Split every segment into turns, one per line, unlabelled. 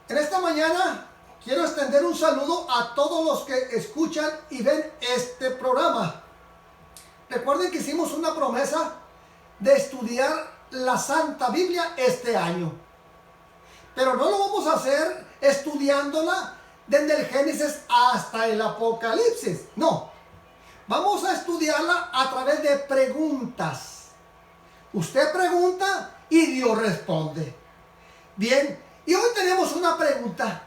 En esta mañana quiero extender un saludo a todos los que escuchan y ven este programa. Recuerden que hicimos una promesa de estudiar la Santa Biblia este año. Pero no lo vamos a hacer estudiándola desde el Génesis hasta el Apocalipsis. No. Vamos a estudiarla a través de preguntas. Usted pregunta y Dios responde. Bien, y hoy tenemos una pregunta.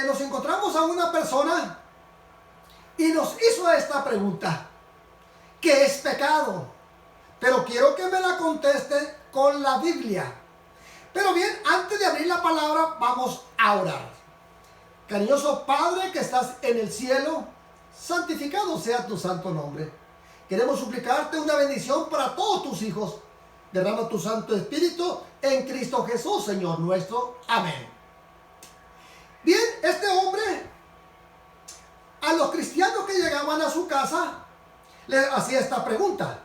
Nos encontramos a una persona y nos hizo esta pregunta. ¿Qué es pecado? Pero quiero que me la conteste con la Biblia. Pero bien, antes de abrir la palabra, vamos a orar. Cariñoso Padre que estás en el cielo, santificado sea tu santo nombre. Queremos suplicarte una bendición para todos tus hijos. Derrama tu Santo Espíritu en Cristo Jesús, Señor nuestro. Amén. Bien, este hombre, a los cristianos que llegaban a su casa, les hacía esta pregunta.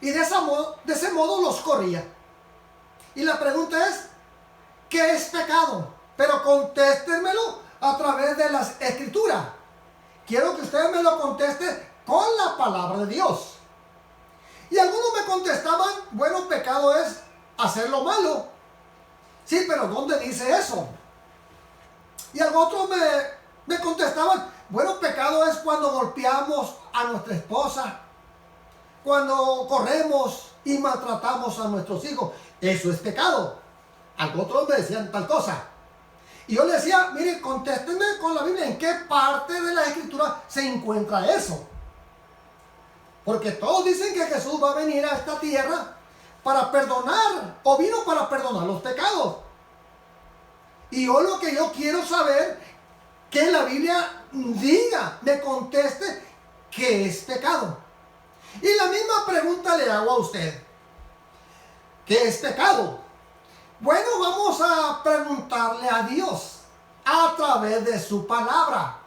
Y de ese modo los corría. Y la pregunta es, ¿qué es pecado? Pero contéstenmelo a través de las Escrituras. Quiero que ustedes me lo contesten con la palabra de Dios. Y algunos me contestaban, bueno, pecado es hacer lo malo. Sí, pero ¿dónde dice eso? Y otros me contestaban, bueno, pecado es cuando golpeamos a nuestra esposa, cuando corremos y maltratamos a nuestros hijos. Eso es pecado. Otros me decían tal cosa. Y yo le decía, mire, contéstenme con la Biblia, ¿en qué parte de la Escritura se encuentra eso? Porque todos dicen que Jesús va a venir a esta tierra para perdonar, o vino para perdonar los pecados. Y yo lo que yo quiero saber, que la Biblia diga, me conteste, ¿qué es pecado? Y la misma pregunta le hago a usted. ¿Qué es pecado? Bueno, vamos a preguntarle a Dios a través de su palabra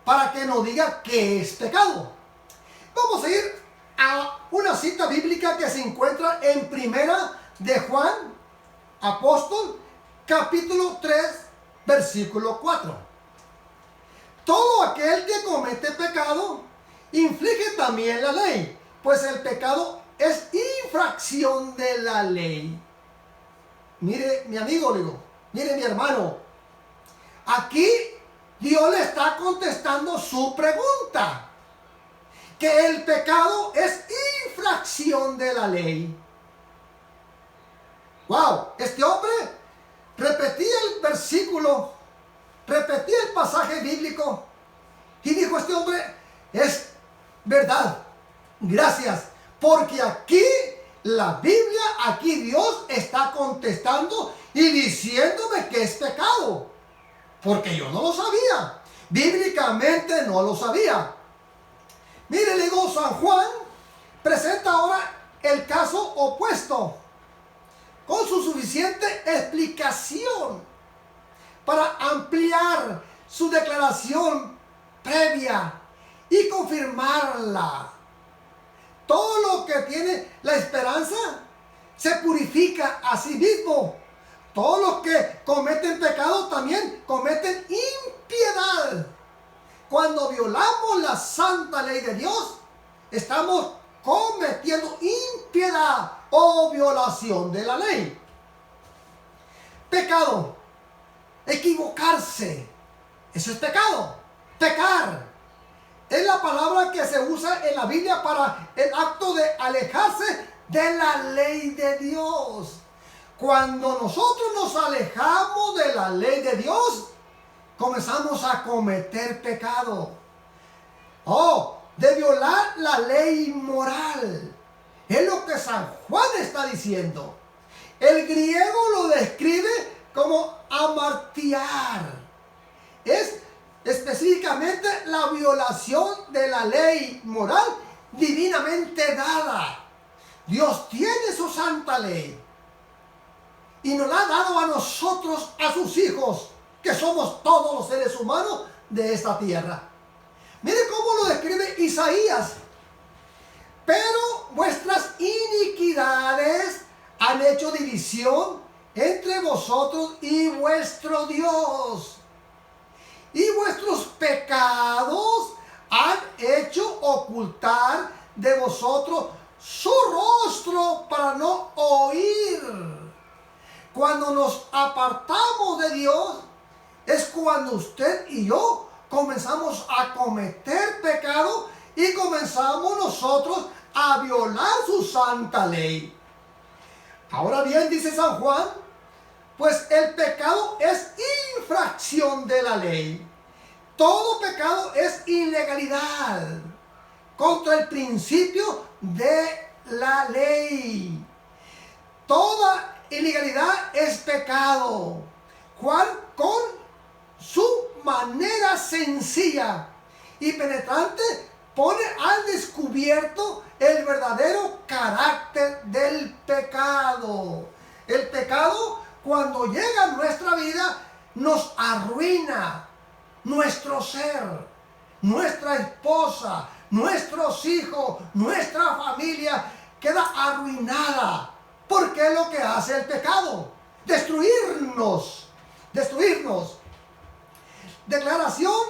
para que nos diga qué es pecado. Vamos a ir a una cita bíblica que se encuentra en Primera de Juan, apóstol, capítulo 3, versículo 4. Todo aquel que comete pecado inflige también la ley, pues el pecado es infracción de la ley. Mire, mi amigo, mire, mi hermano, aquí Dios le está contestando su pregunta, que el pecado es infracción de la ley. Wow, este hombre repetía el versículo, repetía el pasaje bíblico y dijo, este hombre, es verdad, gracias, porque aquí la Biblia, aquí Dios está contestando y diciéndome que es pecado, porque yo no lo sabía, bíblicamente no lo sabía. Mire, le digo, San Juan presenta ahora el caso opuesto, con su suficiente explicación para ampliar su declaración previa y confirmarla. Todo lo que tiene la esperanza se purifica a sí mismo. Todos los que cometen pecado también cometen impiedad. Cuando violamos la santa ley de Dios, estamos cometiendo impiedad o violación de la ley. Pecado, equivocarse, eso es pecado. Pecar es la palabra que se usa en la Biblia para el acto de alejarse de la ley de Dios. Cuando nosotros nos alejamos de la ley de Dios, comenzamos a cometer pecado. De violar la ley moral. Es lo que San Juan está diciendo. El griego lo describe como amartiar. Es específicamente la violación de la ley moral divinamente dada. Dios tiene su santa ley y nos la ha dado a nosotros, a sus hijos, que somos todos los seres humanos de esta tierra. Mire cómo lo describe Isaías. Pero vuestras iniquidades han hecho división entre vosotros y vuestro Dios. Y vuestros pecados han hecho ocultar de vosotros su rostro para no oír. Cuando nos apartamos de Dios, es cuando usted y yo comenzamos a cometer pecado y comenzamos nosotros a violar su santa ley. Ahora bien, dice San Juan, pues el pecado es infracción de la ley. Todo pecado es ilegalidad contra el principio de la ley. Toda ilegalidad es pecado. Juan, con su manera sencilla y penetrante, pone al descubierto el verdadero carácter del pecado. El pecado, cuando llega a nuestra vida, nos arruina nuestro ser, nuestra esposa, nuestros hijos, nuestra familia queda arruinada. Porque es lo que hace el pecado: destruirnos. Declaración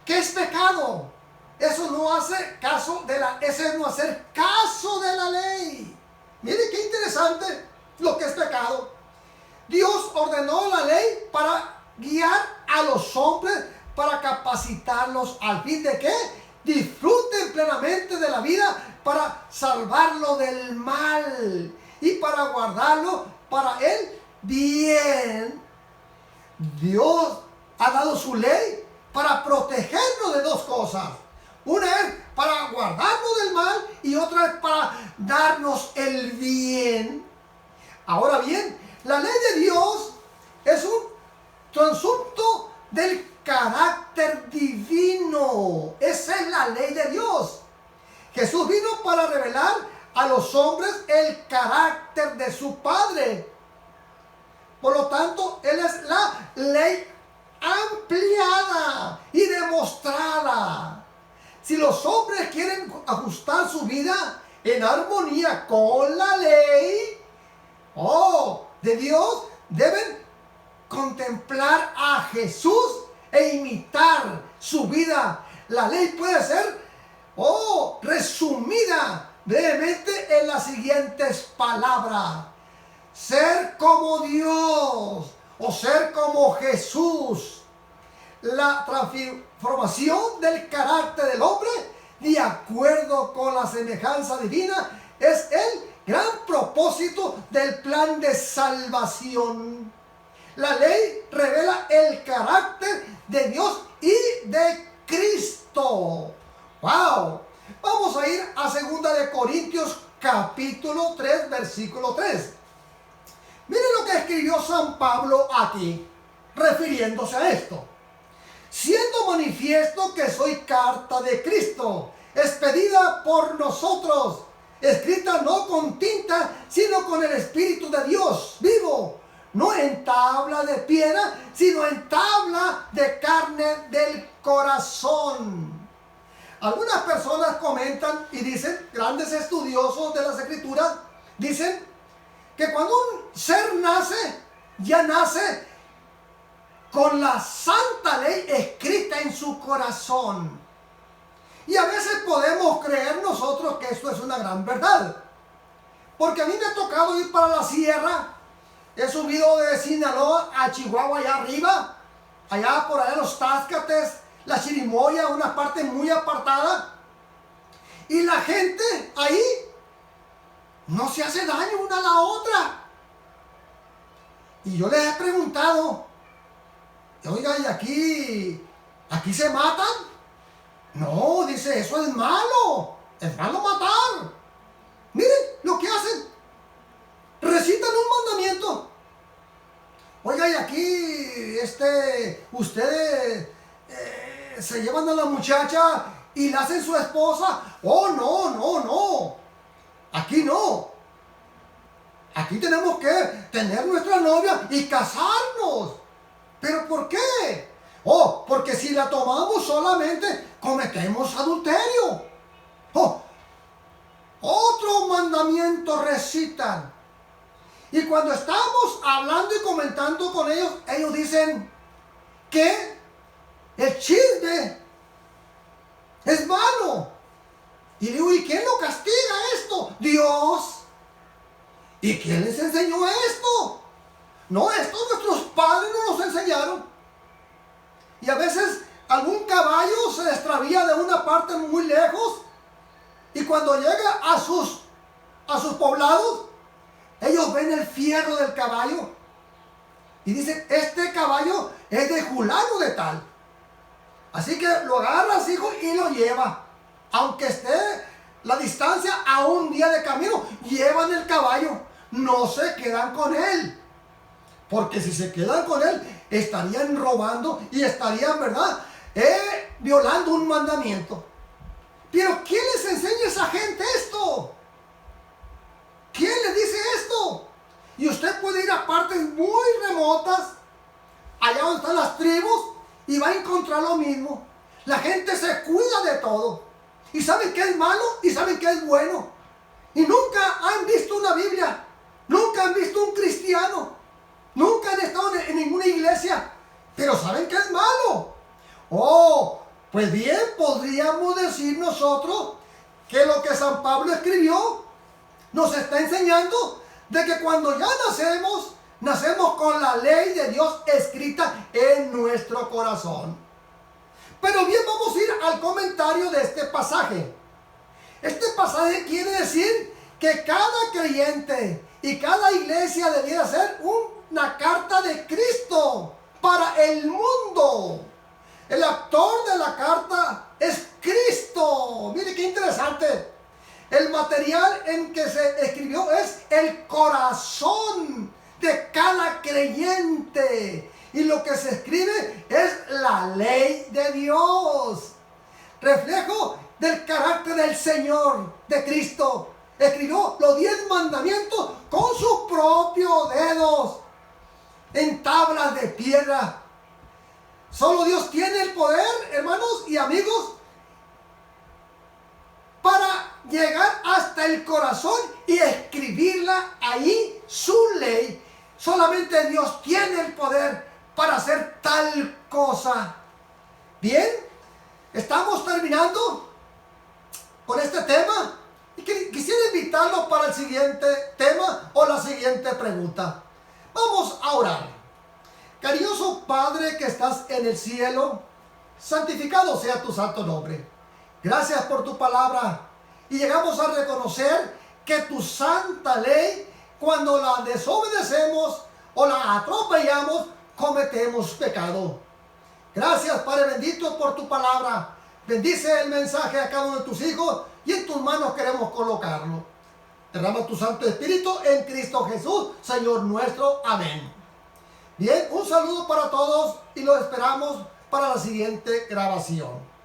que es pecado. Eso no hace caso de ese es no hacer caso de la ley. Mire qué interesante lo que es pecado. Dios ordenó la ley para guiar a los hombres, para capacitarlos al fin de que disfruten plenamente de la vida, para salvarlo del mal y para guardarlo para el bien. Dios ha dado su ley para protegernos de dos cosas. Una es para guardarnos del mal y otra es para darnos el bien. Ahora bien, la ley de Dios es un trasunto del carácter divino. Esa es la ley de Dios. Jesús vino para revelar a los hombres el carácter de su Padre. Por lo tanto, Él es la ley ampliada y demostrada. Si los hombres quieren ajustar su vida en armonía con la ley de Dios, deben contemplar a Jesús e imitar su vida. La ley puede ser resumida brevemente en las siguientes palabras: ser como Dios o ser como Jesús. La transformación del carácter del hombre de acuerdo con la semejanza divina es el gran propósito del plan de salvación. La ley revela el carácter de Dios y de Cristo. ¡Wow! Vamos a ir a 2 de Corintios capítulo 3, versículo 3. Miren lo que escribió San Pablo aquí, refiriéndose a esto. Siendo manifiesto que soy carta de Cristo, expedida por nosotros, escrita no con tinta, sino con el Espíritu de Dios vivo, no en tabla de piedra, sino en tabla de carne del corazón. Algunas personas comentan y dicen, grandes estudiosos de las Escrituras, dicen que cuando un ser nace, ya nace con la santa ley escrita en su corazón. Y a veces podemos creer nosotros que esto es una gran verdad. Porque a mí me ha tocado ir para la sierra. He subido de Sinaloa a Chihuahua, allá arriba, allá por allá los Táscates, la Chirimoya, una parte muy apartada. Y la gente ahí no se hace daño una a la otra. Y yo les he preguntado, oiga, ¿y aquí se matan? No, dice, eso es malo matar. Miren lo que hacen, recitan un mandamiento. Oiga, y aquí ustedes se llevan a la muchacha y la hacen su esposa. Oh, no, aquí no. Aquí tenemos que tener nuestra novia y casarnos. ¿Pero por qué? Porque si la tomamos solamente cometemos adulterio. Otro mandamiento recitan. Y cuando estamos hablando y comentando con ellos, ellos dicen que el chisme es malo. Y digo, ¿y quién lo castiga esto? Dios. ¿Y quién les enseñó esto? No, esto nuestros padres nos los enseñaron. Y a veces algún caballo se extravía de una parte muy lejos. Y cuando llega a sus poblados, ellos ven el fierro del caballo. Y dicen, este caballo es de fulano de tal. Así que lo agarras, hijo, y lo lleva. Aunque esté la distancia a un día de camino, llevan el caballo. No se quedan con él. Porque si se quedan con él, estarían robando y estarían, ¿verdad?, violando un mandamiento. Pero ¿quién les enseña a esa gente esto? ¿Quién les dice esto? Y usted puede ir a partes muy remotas, allá donde están las tribus, y va a encontrar lo mismo. La gente se cuida de todo. Y saben qué es malo y saben qué es bueno. Y nunca han visto una Biblia. Nunca han visto un cristiano. Nunca han estado en ninguna iglesia. Pero saben qué es malo. Oh, pues bien, podríamos decir nosotros que lo que San Pablo escribió nos está enseñando de que cuando ya nacemos con la ley de Dios escrita en nuestro corazón. Pero bien, vamos a ir al comentario de este pasaje. Este pasaje quiere decir que cada creyente y cada iglesia debiera ser una carta de Cristo para el mundo. El autor de la carta es Cristo. Mire qué interesante. El material en que se escribió es el corazón de cada creyente. Y lo que se escribe es la ley de Dios. Reflejo del carácter del Señor, de Cristo. Escribió los 10 mandamientos con sus propios dedos en tablas de piedra. Solo Dios tiene el poder, hermanos y amigos, para llegar hasta el corazón y escribirla ahí, su ley. Solamente Dios tiene el poder para hacer tal cosa. Bien, estamos terminando con este tema. Y quisiera invitarlos para el siguiente tema o la siguiente pregunta. Vamos a orar. Cariñoso Padre que estás en el cielo, santificado sea tu santo nombre. Gracias por tu palabra. Y llegamos a reconocer que tu santa ley, cuando la desobedecemos o la atropellamos, cometemos pecado. Gracias, Padre bendito, por tu palabra. Bendice el mensaje a cada uno de tus hijos y en tus manos queremos colocarlo. Derrama tu Santo Espíritu en Cristo Jesús, Señor nuestro. Amén. Bien, un saludo para todos y los esperamos para la siguiente grabación.